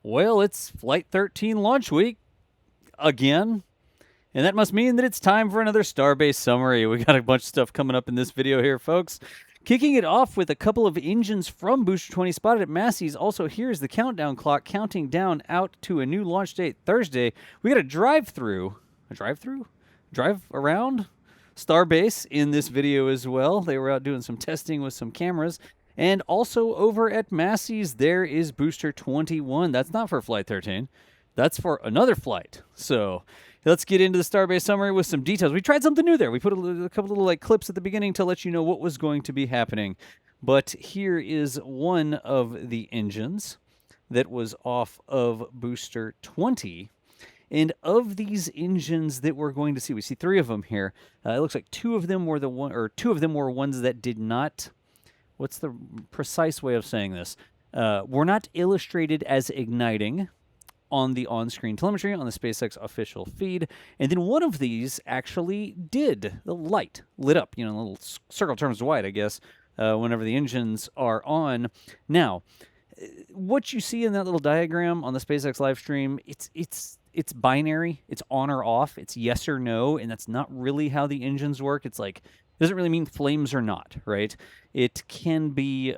Well, it's Flight 13 launch week again, and that must mean that it's time for another Starbase Summary. We got a bunch of stuff coming up in this video here, folks. Kicking it off with a couple of engines from Booster 20 spotted at Massey's. Also, here's the countdown clock counting down out to a new launch date Thursday. We got a drive around Starbase in this video as well. They were out doing some testing with some cameras. And also over at Massey's, there is Booster 21. That's not for Flight 13. That's for another flight. So let's get into the Starbase Summary with some details. We tried something new there. We put a couple little clips at the beginning to let you know what was going to be happening. But here is one of the engines that was off of Booster 20. And of these engines that we're going to see, we see three of them here. It looks like two of them were ones that did not. What's the precise way of saying this? Were not illustrated as igniting on the on-screen telemetry on the SpaceX official feed. And then one of these actually did. The light lit up, a little circle turns white, I guess, whenever the engines are on. Now, what you see in that little diagram on the SpaceX live stream, it's binary. It's on or off. It's yes or no, and that's not really how the engines work. It's like, it doesn't really mean flames or not, right? It can be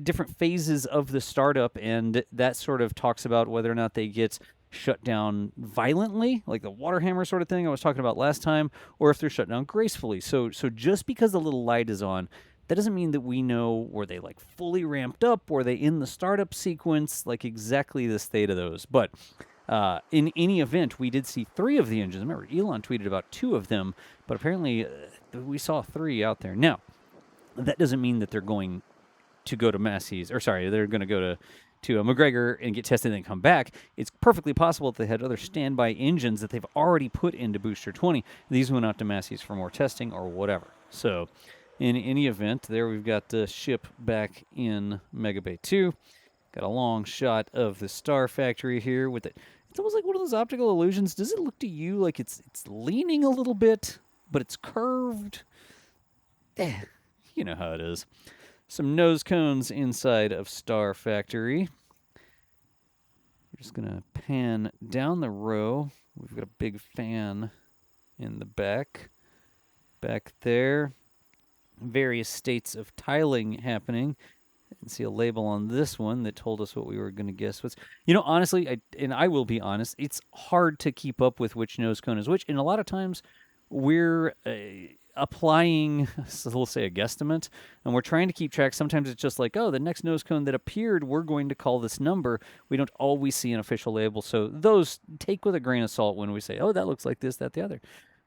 different phases of the startup, and that sort of talks about whether or not they get shut down violently, like the water hammer sort of thing I was talking about last time, or if they're shut down gracefully. So just because the little light is on, that doesn't mean that we know, were they like fully ramped up, were they in the startup sequence, like exactly the state of those. But in any event, we did see three of the engines. Remember, Elon tweeted about two of them, but apparently we saw three out there. Now, that doesn't mean that they're going to go to Massey's, they're going to go to McGregor and get tested and then come back. It's perfectly possible that they had other standby engines that they've already put into Booster 20. These went out to Massey's for more testing or whatever. So, in any event, there we've got the ship back in Megabay 2. Got a long shot of the Starfactory here with it. It's almost like one of those optical illusions. Does it look to you like it's leaning a little bit, but it's curved? You know how it is. Some nose cones inside of Starfactory. We're just going to pan down the row. We've got a big fan in the back. Back there. Various states of tiling happening. And see a label on this one that told us what we were going to guess. Honestly, I will be honest, it's hard to keep up with which nose cone is which. And a lot of times we're applying, so we'll say a guesstimate, and we're trying to keep track. Sometimes it's just like, oh, the next nose cone that appeared, we're going to call this number. We don't always see an official label. So those take with a grain of salt when we say, oh, that looks like this, that, the other.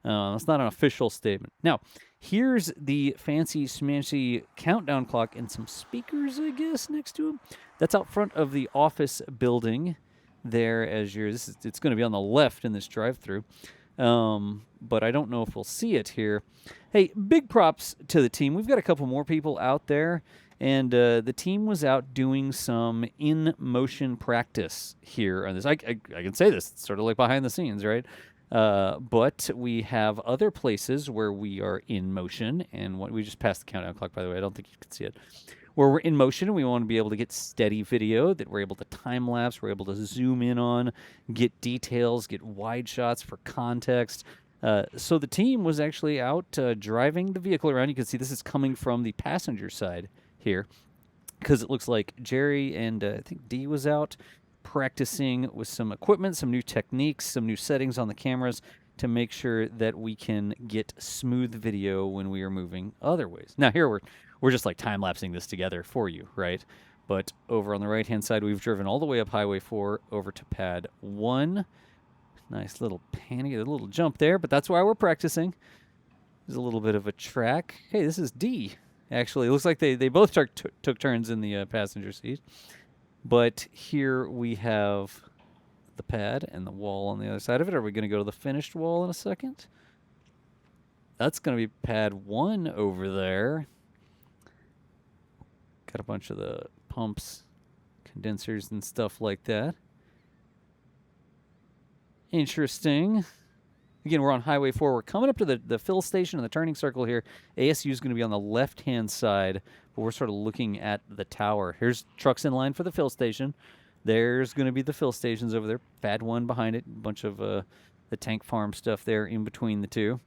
It's not an official statement. Now, here's the fancy smancy countdown clock and some speakers, I guess, next to him. That's out front of the office building there it's going to be on the left in this drive-through. But I don't know if we'll see it here. Hey, big props to the team. We've got a couple more people out there, and the team was out doing some in-motion practice here on this. I can say this. It's sort of like behind the scenes, right? But we have other places where we are in motion, and we just passed the countdown clock, by the way. I don't think you can see it. Where we're in motion, and we want to be able to get steady video that we're able to time lapse, we're able to zoom in on, get details, get wide shots for context. So the team was actually out driving the vehicle around. You can see this is coming from the passenger side here, because it looks like Jerry and I think Dee was out practicing with some equipment, some new techniques, some new settings on the cameras to make sure that we can get smooth video when we are moving other ways. Now here we're just like time-lapsing this together for you, right? But over on the right-hand side, we've driven all the way up Highway 4 over to Pad 1. Nice little panning, a little jump there, but that's why we're practicing. There's a little bit of a track. Hey, this is D, actually. It looks like they both took turns in the passenger seat. But here we have the pad and the wall on the other side of it. Are we going to go to the finished wall in a second? That's going to be Pad 1 over there. Got a bunch of the pumps, condensers, and stuff like that. Interesting. Again, we're on Highway 4. We're coming up to the fill station and the turning circle here. ASU is going to be on the left-hand side, but we're sort of looking at the tower. Here's trucks in line for the fill station. There's going to be the fill stations over there. Pad 1 behind it. A bunch of the tank farm stuff there in between the two.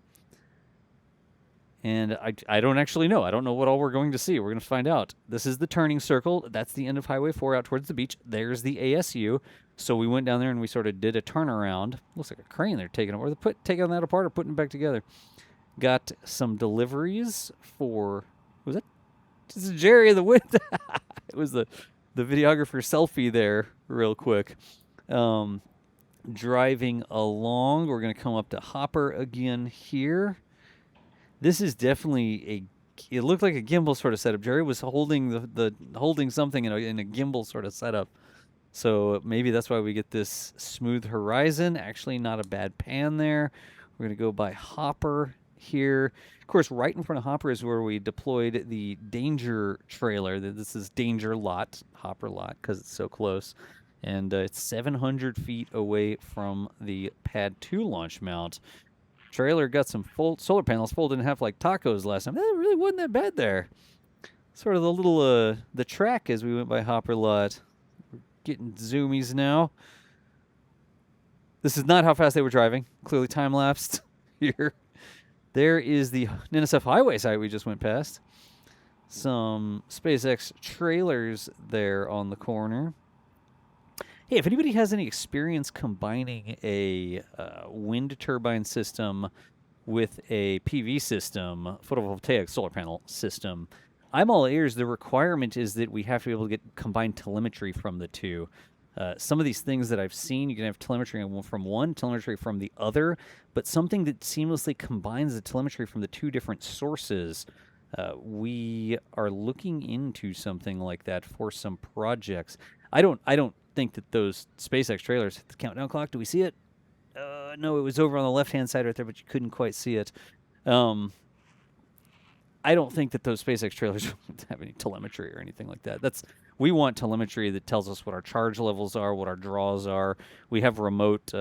And I don't actually know. I don't know what all we're going to see. We're going to find out. This is the turning circle. That's the end of Highway 4 out towards the beach. There's the ASU. So we went down there and we sort of did a turnaround. Looks like a crane they're taking over. They're taking that apart or putting it back together. Got some deliveries for... Was that? This is Jerry of the Wind. It was the videographer selfie there real quick. Driving along. We're going to come up to Hopper again here. This is definitely it looked like a gimbal sort of setup. Jerry was holding holding something in a gimbal sort of setup. So maybe that's why we get this smooth horizon. Actually, not a bad pan there. We're going to go by Hopper here. Of course, right in front of Hopper is where we deployed the Danger trailer. This is Danger Lot, Hopper Lot, because it's so close. And it's 700 feet away from the Pad 2 launch mount. Trailer got some solar panels folded in half like tacos last time. That really wasn't that bad there. Sort of the little, the track as we went by Hopper Lot. We're getting zoomies now. This is not how fast they were driving. Clearly time-lapsed here. There is the NSF highway site we just went past. Some SpaceX trailers there on the corner. Hey, if anybody has any experience combining a wind turbine system with a PV system, photovoltaic solar panel system, I'm all ears. The requirement is that we have to be able to get combined telemetry from the two. Some of these things that I've seen, you can have telemetry from one, telemetry from the other, but something that seamlessly combines the telemetry from the two different sources. We are looking into something like that for some projects. I don't think that those SpaceX trailers hit the countdown clock. Do we see it? No, it was over on the left-hand side right there, but you couldn't quite see it. I don't think that those SpaceX trailers have any telemetry or anything like that. We want telemetry that tells us what our charge levels are, what our draws are. We have remote,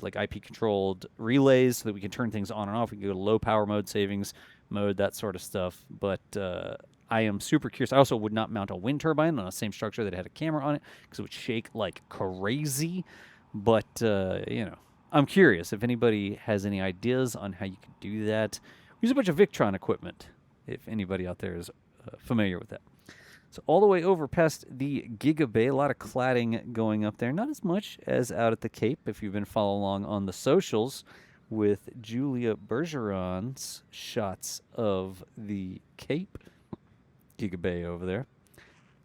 like IP-controlled relays so that we can turn things on and off. We can go to low power mode, savings mode, that sort of stuff. But I am super curious. I also would not mount a wind turbine on the same structure that had a camera on it because it would shake like crazy. But, I'm curious if anybody has any ideas on how you could do that. We use a bunch of Victron equipment, if anybody out there is familiar with that. So all the way over past the Gigabay, a lot of cladding going up there. Not as much as out at the Cape, if you've been following along on the socials with Julia Bergeron's shots of the Cape. Gigabay over there.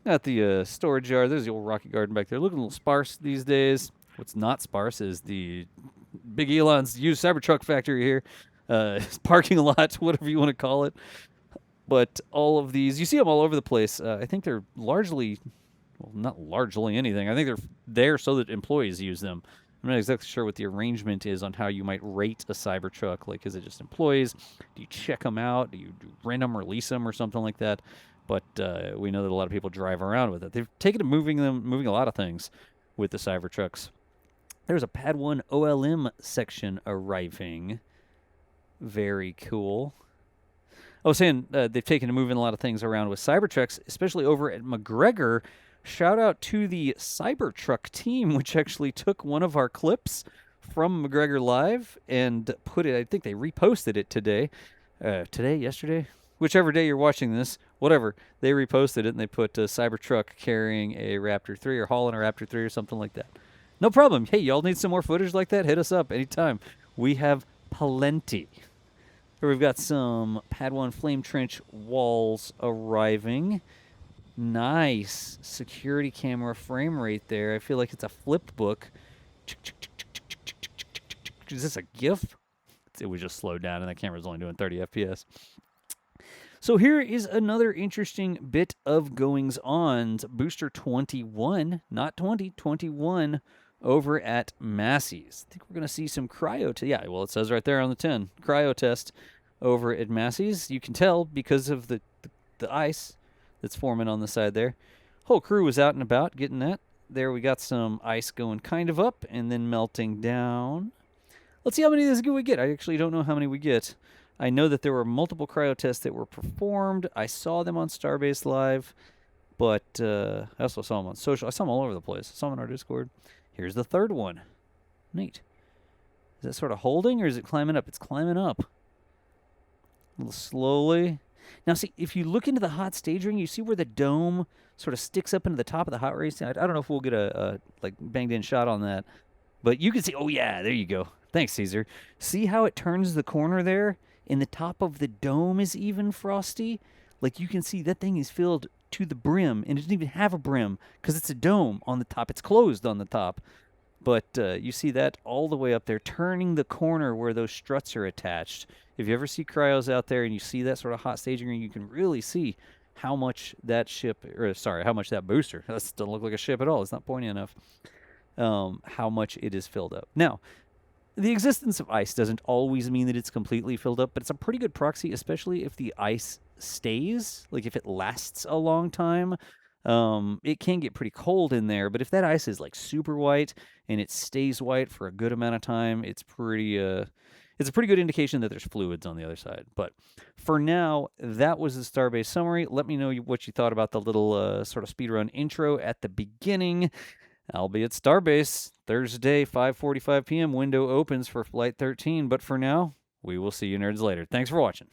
Got the storage yard. There's the old rocket garden back there. Looking a little sparse these days. What's not sparse is the Big Elon's used Cybertruck factory here. Parking lot, whatever you want to call it. But all of these, you see them all over the place. I think they're largely, well, not largely anything. I think they're there so that employees use them. I'm not exactly sure what the arrangement is on how you might rate a Cybertruck. Like, is it just employees? Do you check them out? Do you rent them or lease them or something like that? But we know that a lot of people drive around with it. They've taken to moving a lot of things with the Cybertrucks. There's a Pad 1 OLM section arriving. Very cool. I was saying they've taken to moving a lot of things around with Cybertrucks, especially over at McGregor. Shout out to the Cybertruck team, which actually took one of our clips from McGregor Live and put it, I think they reposted it today. Yesterday? Whichever day you're watching this, whatever. They reposted it and they put a Cybertruck carrying a Raptor 3 or hauling a Raptor 3 or something like that. No problem. Hey, y'all need some more footage like that? Hit us up anytime. We have plenty. Here we've got some Pad 1 flame trench walls arriving. Nice security camera frame rate there. I feel like it's a flipped book. Is this a GIF? It was just slowed down and that camera's only doing 30 FPS. So here is another interesting bit of goings-on. Booster 21, not 20, 21 over at Massey's. I think we're going to see some cryo. Yeah, well, it says right there on the tin. Cryo test over at Massey's. You can tell because of the ice that's forming on the side there. Whole crew was out and about getting that. There we got some ice going kind of up and then melting down. Let's see how many of these we get. I actually don't know how many we get. I know that there were multiple cryo tests that were performed. I saw them on Starbase Live. But I also saw them on social. I saw them all over the place. I saw them on our Discord. Here's the third one. Neat. Is that sort of holding, or is it climbing up? It's climbing up. A little slowly. Now, see, if you look into the hot stage ring, you see where the dome sort of sticks up into the top of the hot race. I don't know if we'll get a like banged-in shot on that. But you can see, oh, yeah, there you go. Thanks, Caesar. See how it turns the corner there? And the top of the dome is even frosty? Like, you can see that thing is filled to the brim, and it doesn't even have a brim because it's a dome on the top. It's closed on the top. But you see that all the way up there, turning the corner where those struts are attached. If you ever see cryos out there and you see that sort of hot staging ring, you can really see how much that ship, or sorry, how much that booster, that doesn't look like a ship at all. It's not pointy enough. How much it is filled up. Now, the existence of ice doesn't always mean that it's completely filled up, but it's a pretty good proxy, especially if the ice stays, like if it lasts a long time. It can get pretty cold in there, but if that ice is like super white and it stays white for a good amount of time, it's a pretty good indication that there's fluids on the other side. But for now, that was the Starbase summary. Let me know what you thought about the little sort of speedrun intro at the beginning. I'll be at Starbase Thursday, 5:45 p.m. Window opens for Flight 13. But for now, we will see you nerds later. Thanks for watching.